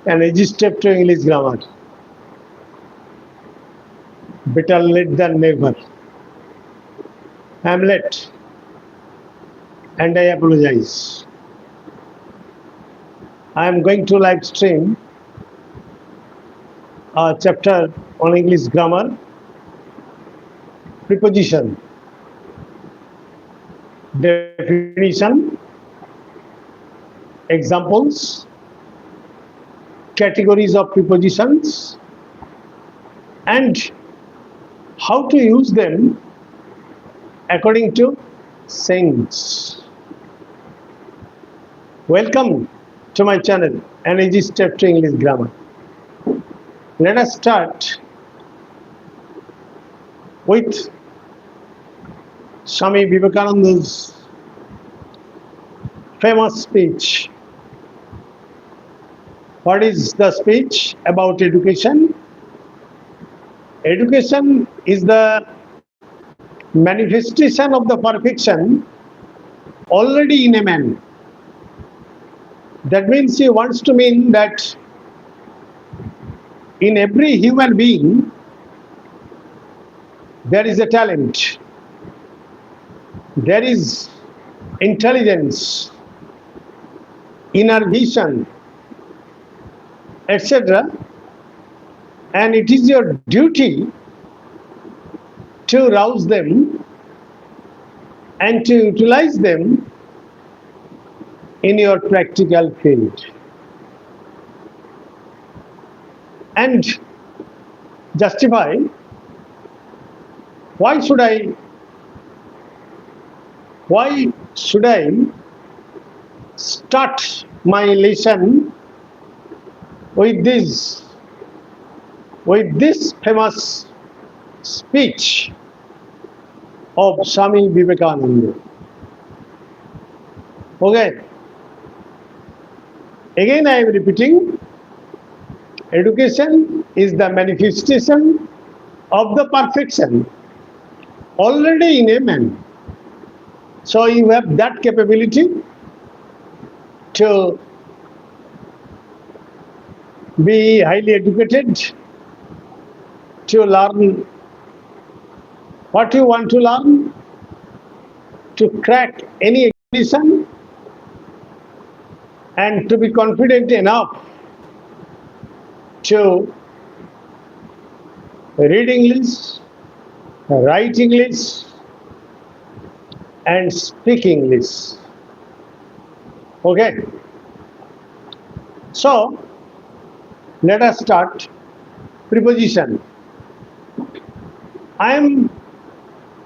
An easy step to English grammar. Better late than never. I'm late and I apologize. I am going to live stream a chapter on English grammar, preposition, definition, examples, categories of prepositions, and how to use them according to sayings. Welcome to my channel, An Easy Step to English Grammar. Let us start with Swami Vivekananda's famous speech. What is the speech about education? Education is the manifestation of the perfection already in a man. That means he wants to mean that in every human being there is a talent, there is intelligence, inner vision, etc. And it is your duty to rouse them and to utilize them in your practical field. And justify why should I start my lesson with this famous speech of Swami Vivekananda. Okay. Again I am repeating, education is the manifestation of the perfection already in a man. So you have that capability to be highly educated, to learn what you want to learn, to crack any examination, and to be confident enough to read English, write English, and speak English. Okay. So, let us start preposition. I am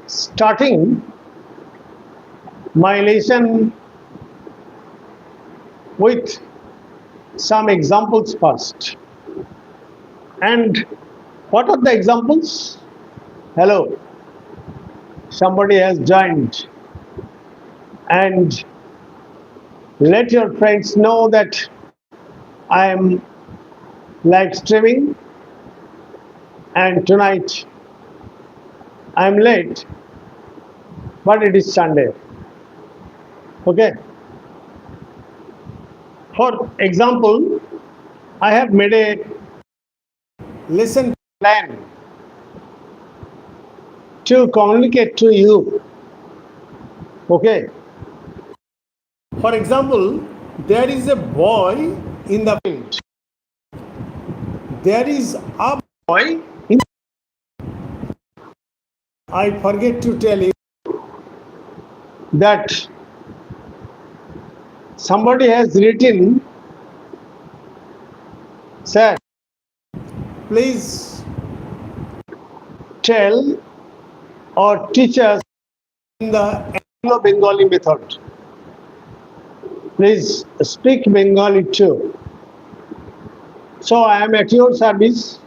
starting my lesson with some examples first. And what are the examples? Hello, somebody has joined. And let your friends know that I am live streaming and tonight I am late, but it is Sunday. Okay. For example, I have made a lesson plan to communicate to you. Okay. For example, there is a boy in the field. There is a boy in. I forget to tell you that somebody has written, sir, please tell or teach us in the Anglo-Bengali method. Please speak Bengali too. So I am at your service.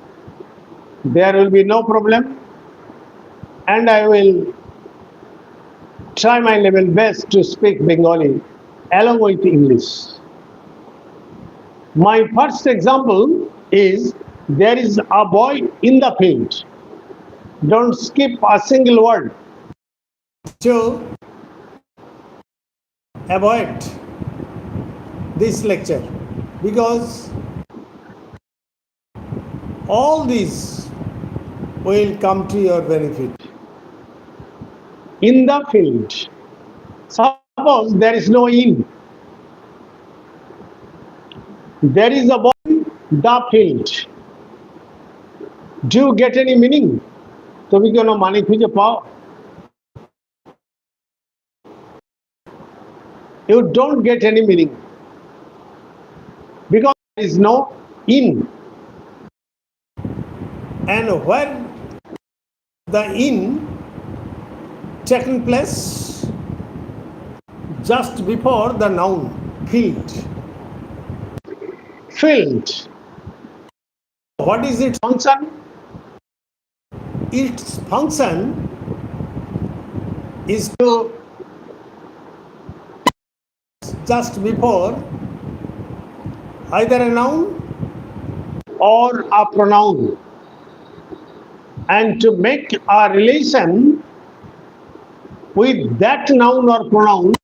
There will be no problem. And I will try my level best to speak Bengali along with English. My first example is, there is a boy in the field. Don't skip a single word. So avoid this lecture because all these will come to your benefit. In the field. Suppose there is no in. There is a boy in the field. Do you get any meaning? তুমি কি কোনো মানে খুঁজে পাও? You don't get any meaning because there is no in. And where the in taken place just before the noun field. Field. What is its Function. its function is to just before either a noun Or a pronoun, and to make a relation with that noun or pronoun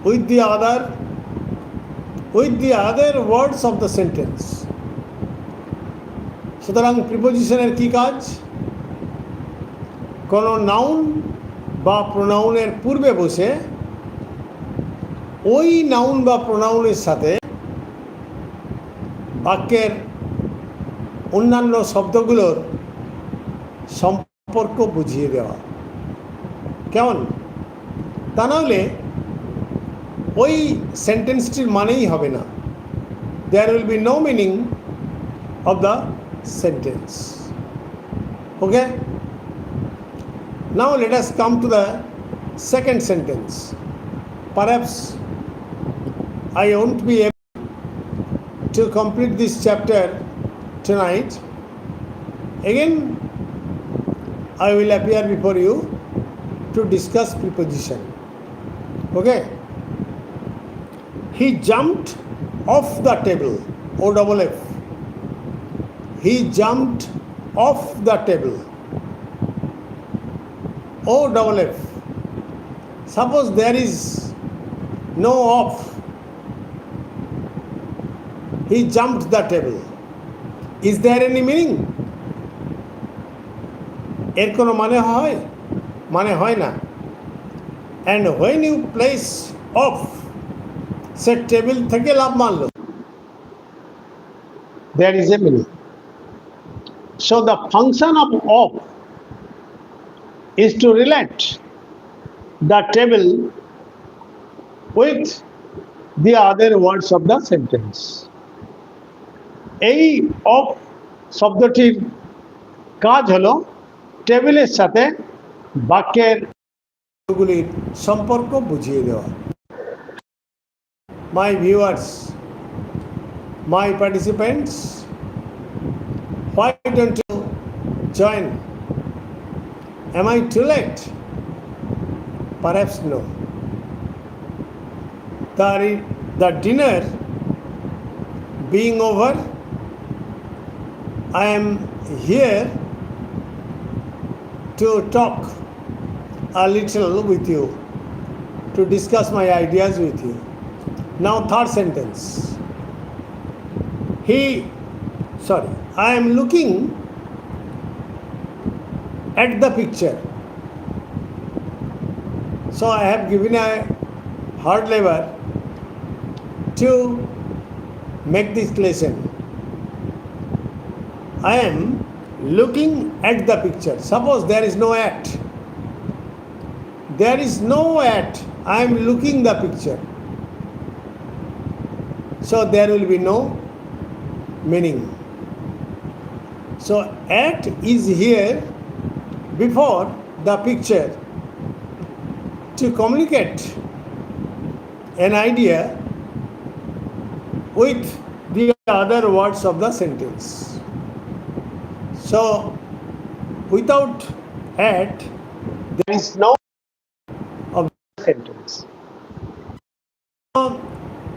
with the other words of the sentence. সুতরাং প্রিপোজিশনের কি কাজ? কোনো noun বা প্রোনাউনের পূর্বে বসে ওই noun বা প্রোনাউনের সাথে বাক্যের অন্যান্য শব্দগুলোর সম্পর্ক বুঝিয়ে দেওয়া। কেমন? তা নাহলে ওই সেন্টেন্সটির মানেই হবে না। There will be no meaning of the sentence. Okay? Now let us come to the second sentence. Perhaps I won't be able to complete this chapter tonight. Again, I will appear before you to discuss preposition. Okay? He jumped off the table. O-double-F. He jumped off the table. O-double-F. Suppose there is no off. He jumped the table. Is there any meaning? এর কোনো মানে হয়? মানে হয় না। And when you place off, say table থেকে লাফ মারলো। there is a meaning. So the function of is to relate the table with the other words of the sentence. এই অফ শব্দটির কাজ হলো টেবিলের সাথে বাক্যের গুলির সম্পর্ক বুঝিয়ে দেওয়া। My viewers, my participants, why don't you join? Am I too late? Perhaps no. The dinner being over, I am here to talk a little with you, to discuss my ideas with you. Now third sentence. I am looking at the picture. So I have given a hard labor to make this lesson. I am looking at the picture. Suppose there is no at. There is no at. I am looking the picture. So there will be no meaning. So at is here before the picture to communicate an idea with the other words of the sentence. So without at, there is no of the sentence.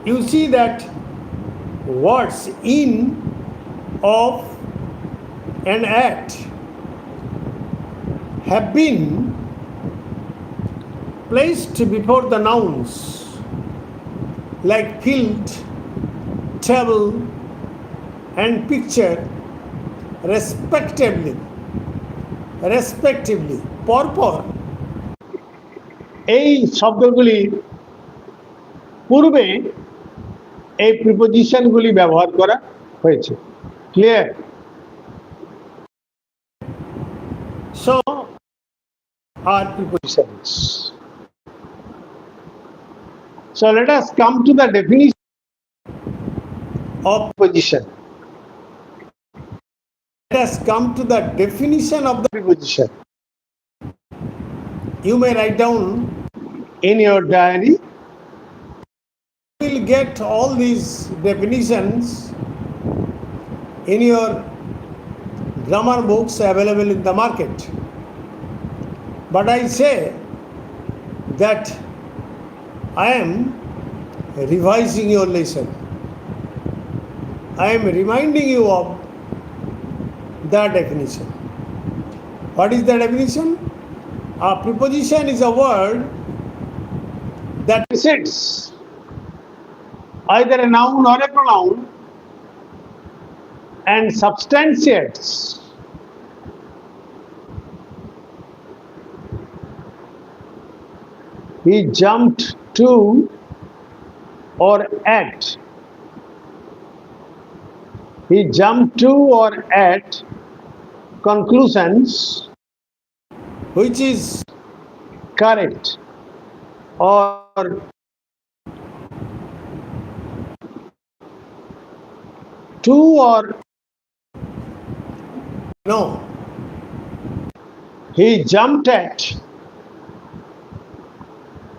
You see that words in, of, and at have been placed before the nouns like field, table, and picture respectively, পরপর এই শব্দগুলি পূর্বে এই প্রিপোজিশনগুলি ব্যবহার করা হয়েছে। Clear? so Are prepositions. So let us come to the definition of preposition. let us come to the definition of the Preposition. you may write down. In your diary, You will get all these definitions in your grammar books available in the market. But I say that I am revising your lesson. I am reminding you of the definition. What is the definition? A preposition is a word that precedes either a noun or a pronoun and substantiates he jumped to or at. He jumped to or at conclusions which is correct or to or no. he jumped at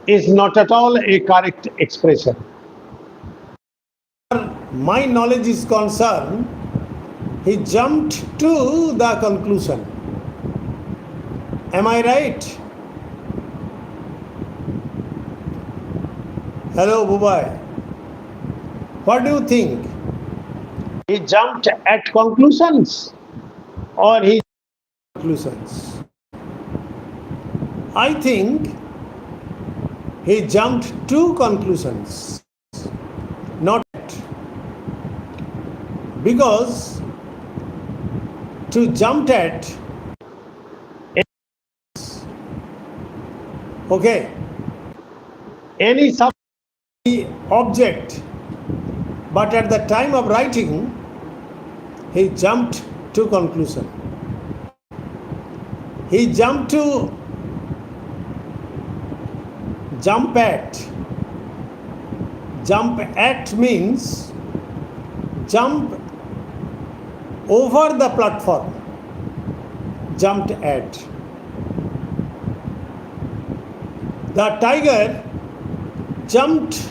is not at all a correct expression. My knowledge is concerned, he jumped to the conclusion. Am I right? Hello, Bubai. What do you think? He jumped at conclusions or he Conclusions. I think he jumped to conclusions, not at. Because to jump at, okay, any sub object, but at the time of writing, he jumped to conclusion. He jumped to jump at. Jump at means jump over the platform. Jumped at. The tiger jumped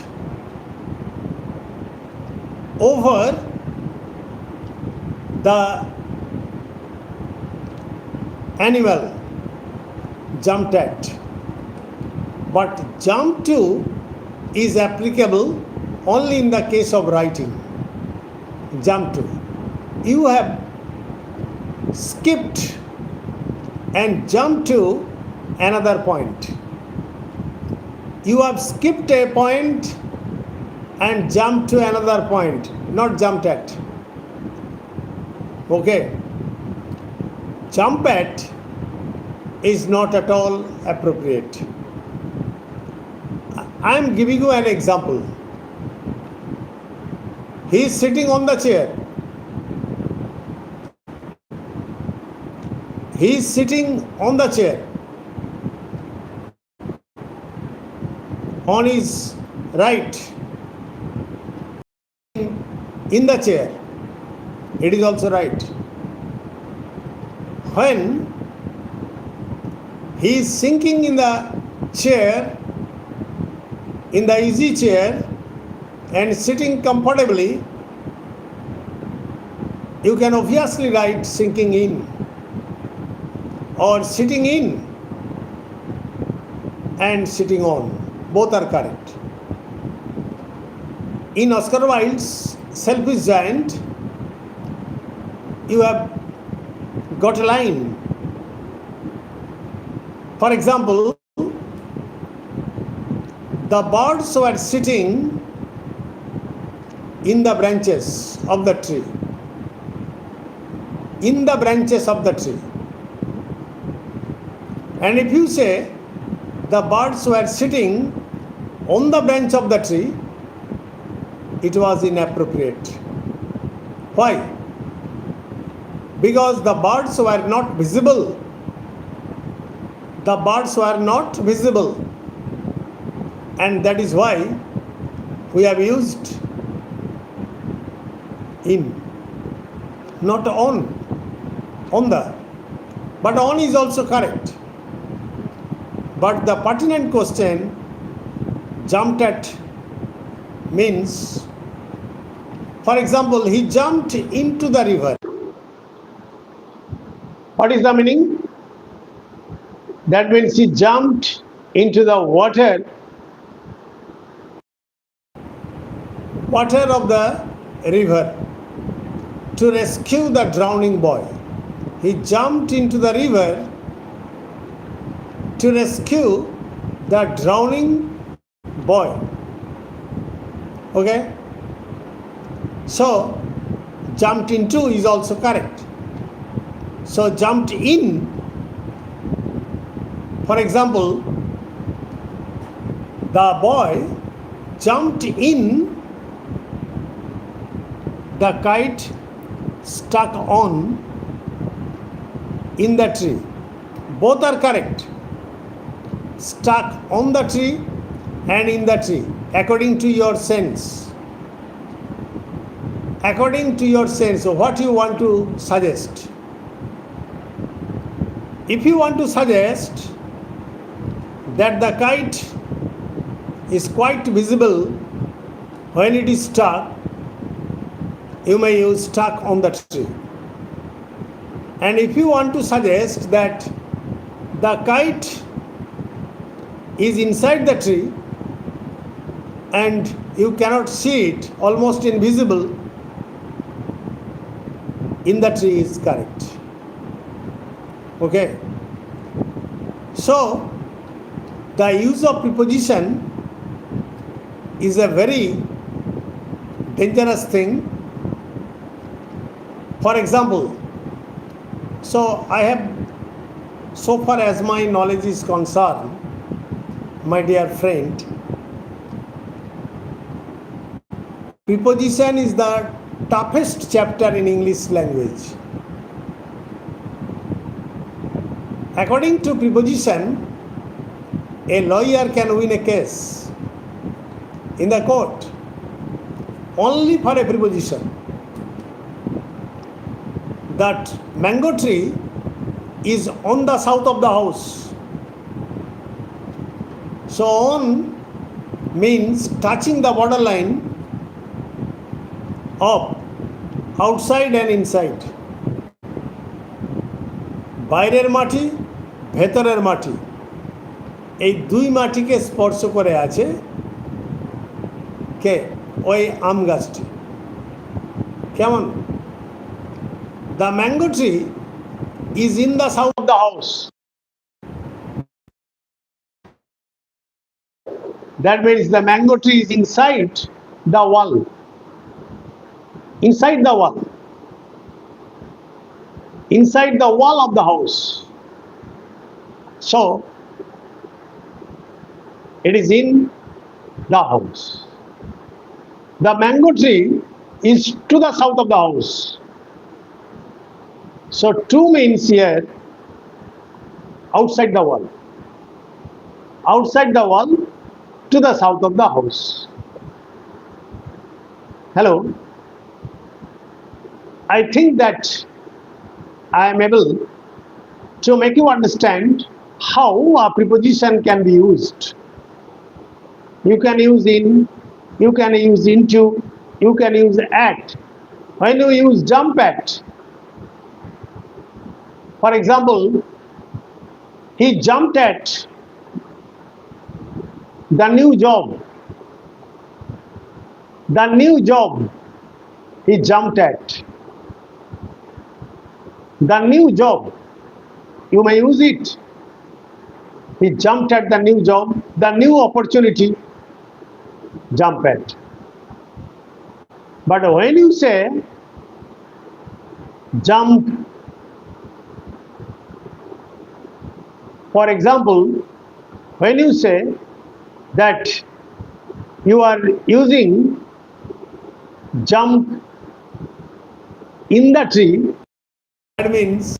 over the animal, jumped at. But jump to is applicable only in the case of writing. Jump to. You have skipped and jumped to another point. You have skipped a point and jumped to another point, not jumped at. Okay? Jump at is not at all appropriate. I am giving you an example. He is sitting on the chair. He is sitting on the chair. On his right, in the chair. It is also right. When he is sinking in the chair, in the easy chair, and sitting comfortably, you can obviously write sinking in or sitting in and sitting on. Both are correct. In Oscar Wilde's Selfish Giant, you have got a line. For example, The birds were sitting in the branches of the tree. In the branches of the tree. And if you say the birds were sitting on the branch of the tree, it was inappropriate. Why? Because the birds were not visible. The birds were not visible. And that is why we have used in, not on the. But on is also correct. But the pertinent question, jumped at, means, for example, he jumped into the river. What is the meaning? That means he jumped into the water Of the river to rescue the drowning boy. He jumped into the river to rescue the drowning boy. Okay? So, jumped into is also correct. So, jumped in, for example, the boy jumped in, the kite stuck on in the tree. Both are correct. Stuck on the tree and in the tree, according to your sense. According to your sense, what you want to suggest. If you want to suggest that the kite is quite visible when it is stuck, you may use stuck on the tree. And if you want to suggest that the kite is inside the tree and you cannot see it, almost invisible, in the tree is correct. Okay? So, the use of preposition is a very dangerous thing. For example, so I have, so far as my knowledge is concerned, my dear friend, preposition is the toughest chapter in English language. According to preposition, a lawyer can win a case in the court only for a preposition. That mango tree is on the south of the house. So on means touching the borderline of outside and inside. বাইরের মাটি, ভেতরের মাটি, এই দুই মাটিকে স্পর্শ করে আছে কে? ওই আম গাছটি। কেমন? The mango tree is in the south of the house. That means the mango tree is inside the wall. Inside the wall. Inside the wall of the house. So, it is in the house. The mango tree is to the south of the house. So, to means here outside the wall. Outside the wall to the south of the house. Hello. I think that I am able to make you understand how a preposition can be used. You can use in, you can use into, you can use at. When you use jump at, for example, he jumped at the new job. The new job he jumped at. The new job, you may use it. He jumped at the new job, the new opportunity, jump at. But when you say jump, for example, when you say that you are using jump in the tree, that means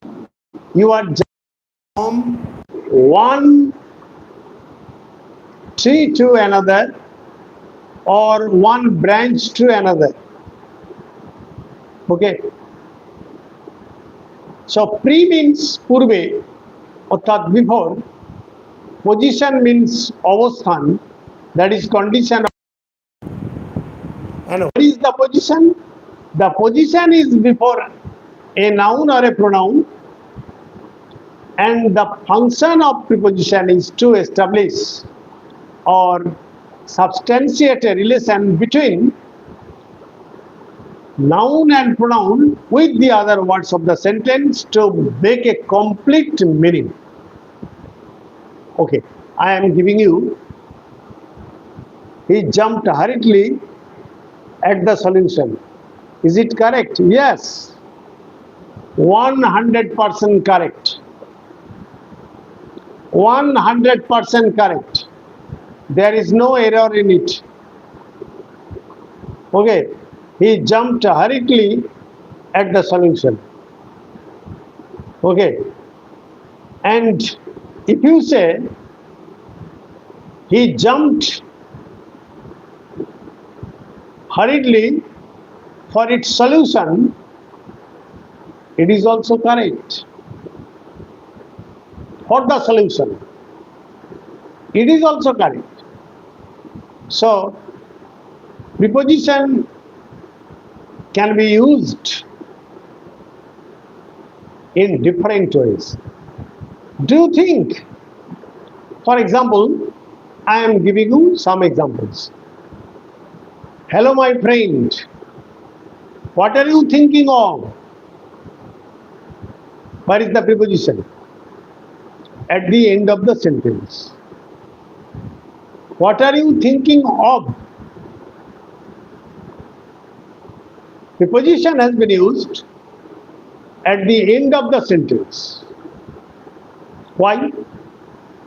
you are jumping from one tree to another or one branch to another. Okay. So pre means purbe অর্থাৎ before, position means অবস্থান, that is condition. and What is the position? The position is before a noun or a pronoun, and the function of preposition is to establish or substantiate a relation between noun and pronoun with the other words of the sentence to make a complete meaning. Okay, I am giving you, he jumped hurriedly at the solution. Is it correct? Yes, 100% correct. 100% correct. There is no error in it. Okay, he jumped hurriedly at the solution. Okay, and if you say he jumped hurriedly for its solution, it is also correct. For the solution, it is also correct. So preposition can be used in different ways. Do you think, for example, I am giving you some examples. Hello my friend, what are you thinking of? Where is the preposition? At the end of the sentence. What are you thinking of? Preposition has been used at the end of the sentence. Why?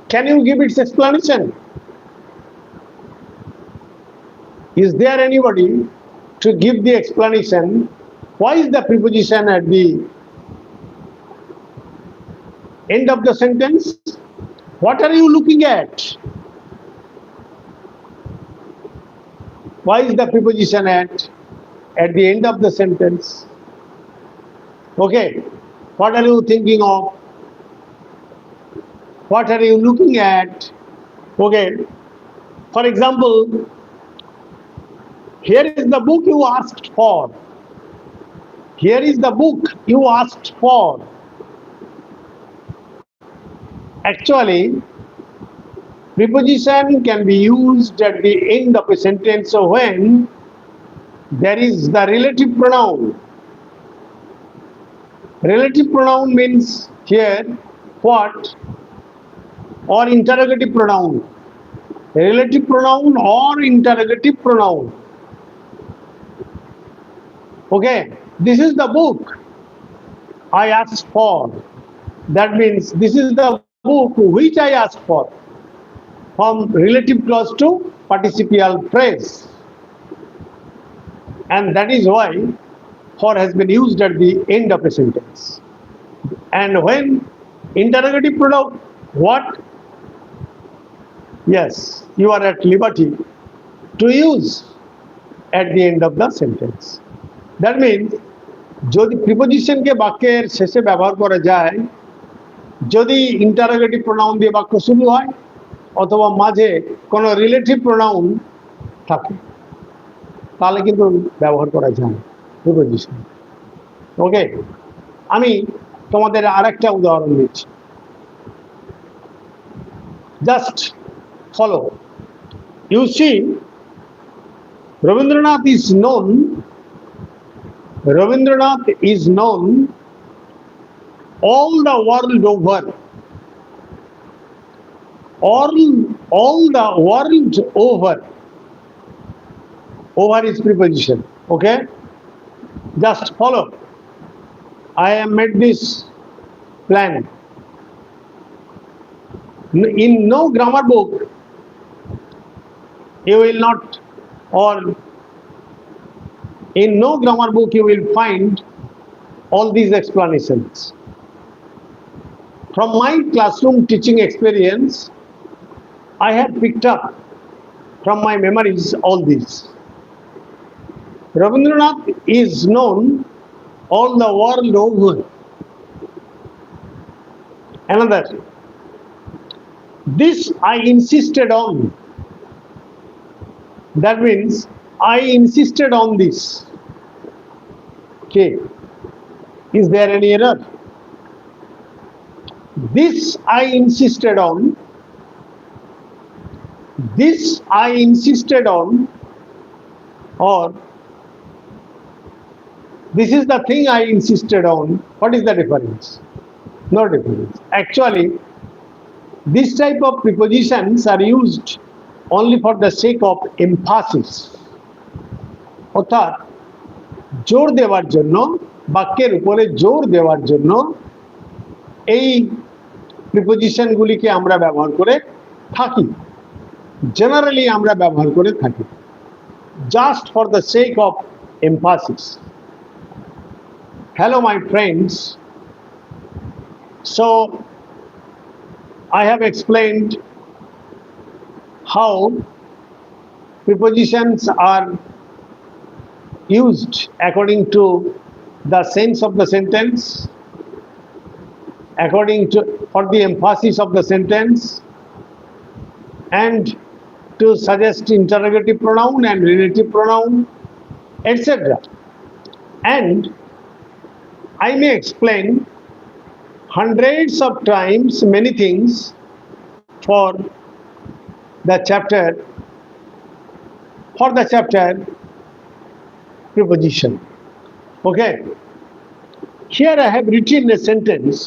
Can you give its explanation? Is there anybody to give the explanation? Why is the preposition at the end of the sentence? What are you looking at? Why is the preposition at the end of the sentence? Okay, what are you thinking of? What are you looking at? Okay, for example, here is the book you asked for. Here is the book you asked for. Actually, preposition can be used at the end of a sentence when there is the relative pronoun. Relative pronoun means here what? Or interrogative pronoun. Relative pronoun or interrogative pronoun. Okay, this is the book I asked for. That means this is the book which I asked for. From relative clause to participial phrase. And that is why for has been used at the end of a sentence. And when interrogative pronoun, what? Yes, you are at liberty to use at the end of the sentence. That means যদি প্রিপোজিশনকে বাক্যের শেষে ব্যবহার করা যায়, যদি interrogative pronoun দিয়ে বাক্য শুরু হয় অথবা মাঝে কোনো রিলেটিভ প্রোনাউন থাকে, তাহলে কিন্তু ব্যবহার করা যায় প্রিপোজিশন। ওকে, আমি তোমাদের আরেকটা উদাহরণ দিচ্ছি, just follow. You see, Rabindranath is known all the world over. All the world over. over is preposition. Okay, just follow. I have made this plan. In no grammar book you will not, or in no grammar book you will find all these explanations. From my classroom teaching experience, I have picked up from my memories all these. Rabindranath is known all the world over. Another, this I insisted on. That means I insisted on this. Okay. Is there any error? This I insisted on. This I insisted on, or this is the thing I insisted on. What is the difference? No difference. Actually, this type of prepositions are used only for the sake of emphasis. অর্থাৎ জোর দেওয়ার জন্য, বাক্যের উপরে জোর দেওয়ার জন্য এই প্রিপোজিশনগুলিকে আমরা ব্যবহার করে থাকি। জেনারেলি আমরা ব্যবহার করে থাকি just for the sake of emphasis. Hello my friends. So I have explained how prepositions are used according to the sense of the sentence, according to for the emphasis of the sentence, and to suggest interrogative pronoun and relative pronoun, etc. And I may explain hundreds of times many things for the chapter preposition. Okay, here I have written a sentence.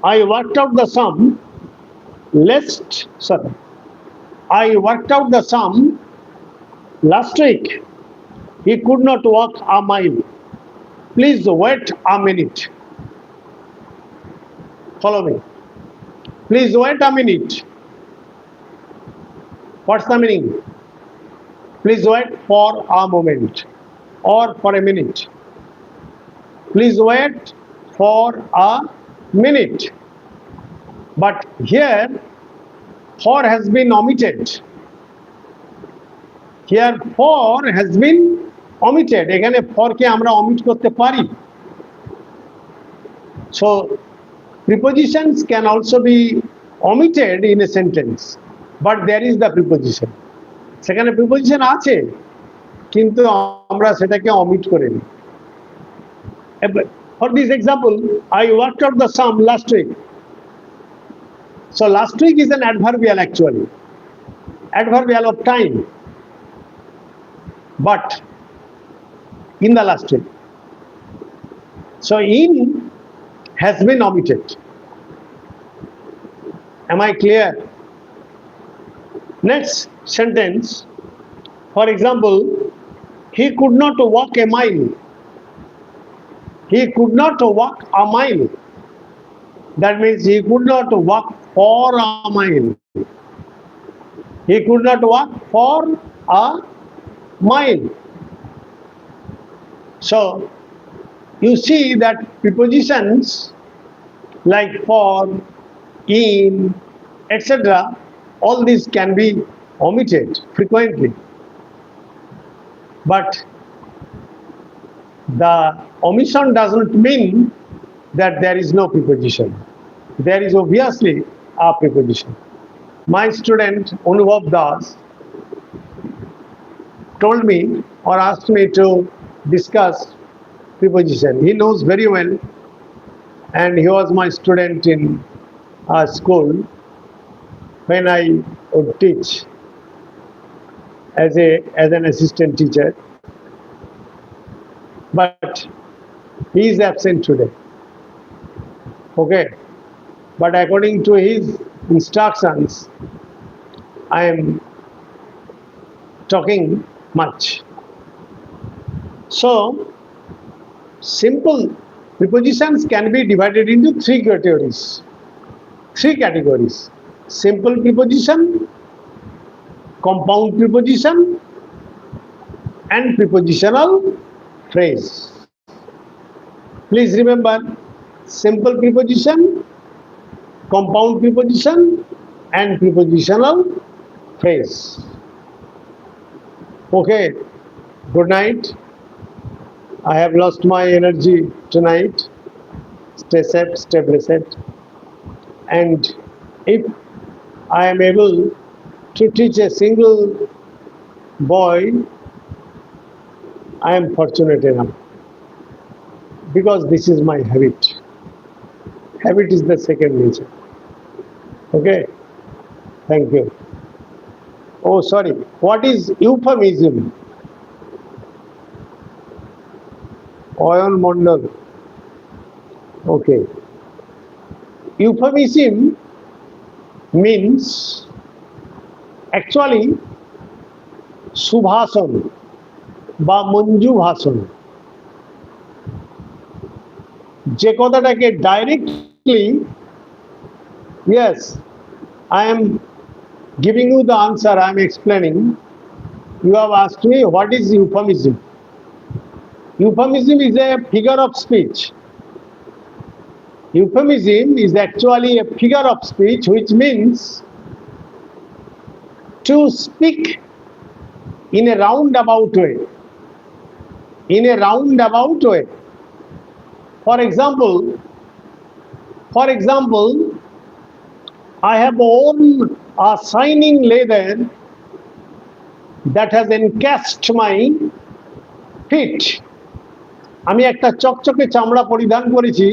I worked out the sum I worked out the sum last week. He could not walk a mile. Please wait a minute. Follow me. Please wait a minute. What's the meaning? Please wait for a moment or for a minute. Please wait for a minute. But here, for has been omitted. Here, for has been omitted. এখানে for কে আমরা omit করতে পারি. So, prepositions can also be omitted in a sentence, but there is the preposition. সেখানে preposition আছে, কিন্তু আমরা সেটাকে omit করে নিই. For this example, I worked out the sum last week. So last week is an adverbial actually, adverbial of time, but in the last week. So in has been omitted. Am I clear? Next sentence, for example, he could not walk a mile. He could not walk a mile. That means he could not walk for a mile. He could not walk for a mile. So you see that prepositions like for, in, etc., all these can be omitted frequently. But the omission doesn't mean that there is no preposition. There is obviously a preposition. My student Anubhav Das told me or asked me to discuss preposition. He knows very well, and he was my student in school when I would teach as an assistant teacher. But he is absent today. Okay, but according to his instructions, I am talking much. So, simple prepositions can be divided into three categories. Simple preposition, compound preposition, and prepositional phrase. Please remember, simple preposition, compound preposition, and prepositional phrase. Okay, good night. I have lost my energy tonight. Stay safe, stay blessed. And if I am able to teach a single boy, I am fortunate enough, because this is my habit. Habit is the second nature. Okay, thank you. Oh, sorry. What is euphemism? Oyon Mondal. Okay. Euphemism means actually সুভাষণ বা মঞ্জু ভাষণ, যে কথাটাকে directly, yes, I am giving you the answer, I am explaining. You have asked me what is euphemism. Euphemism is a figure of speech. Euphemism is actually a figure of speech which means to speak in a roundabout way. In a roundabout way. For example, I have worn a shining leather that has encased my feet. আমি একটা চকচকে চামড়া পরিধান করেছি,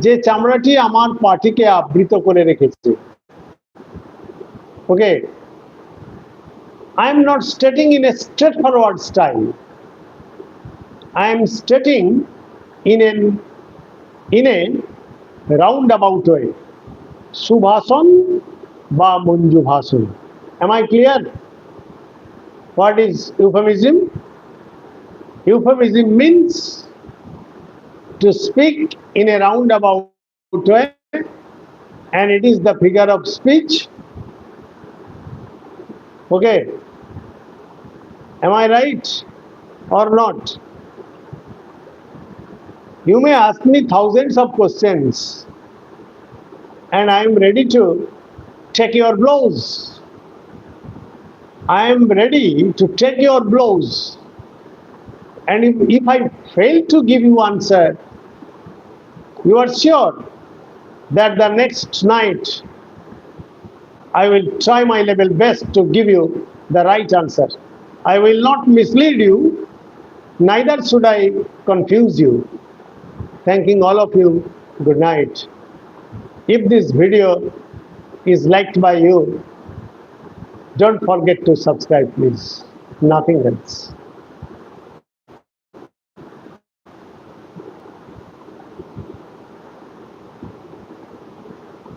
যে চামড়াটি আমার পাটিকে আবৃত করে রেখেছে। ওকে, I am not stating in a straightforward style. I am stating in a roundabout way. সুভাষণ বা মঞ্জু ভাষণ. Am I clear? What is euphemism? Euphemism means to speak in a roundabout way, and it is the figure of speech. Okay, am I right or not? You may ask me thousands of questions, and I am ready to take your blows. I am ready to take your blows. And if I fail to give you answer, you are sure that the next night I will try my level best to give you the right answer. I will not mislead you, neither should I confuse you. Thanking all of you, good night. If this video is liked by you, don't forget to subscribe, please. Nothing else.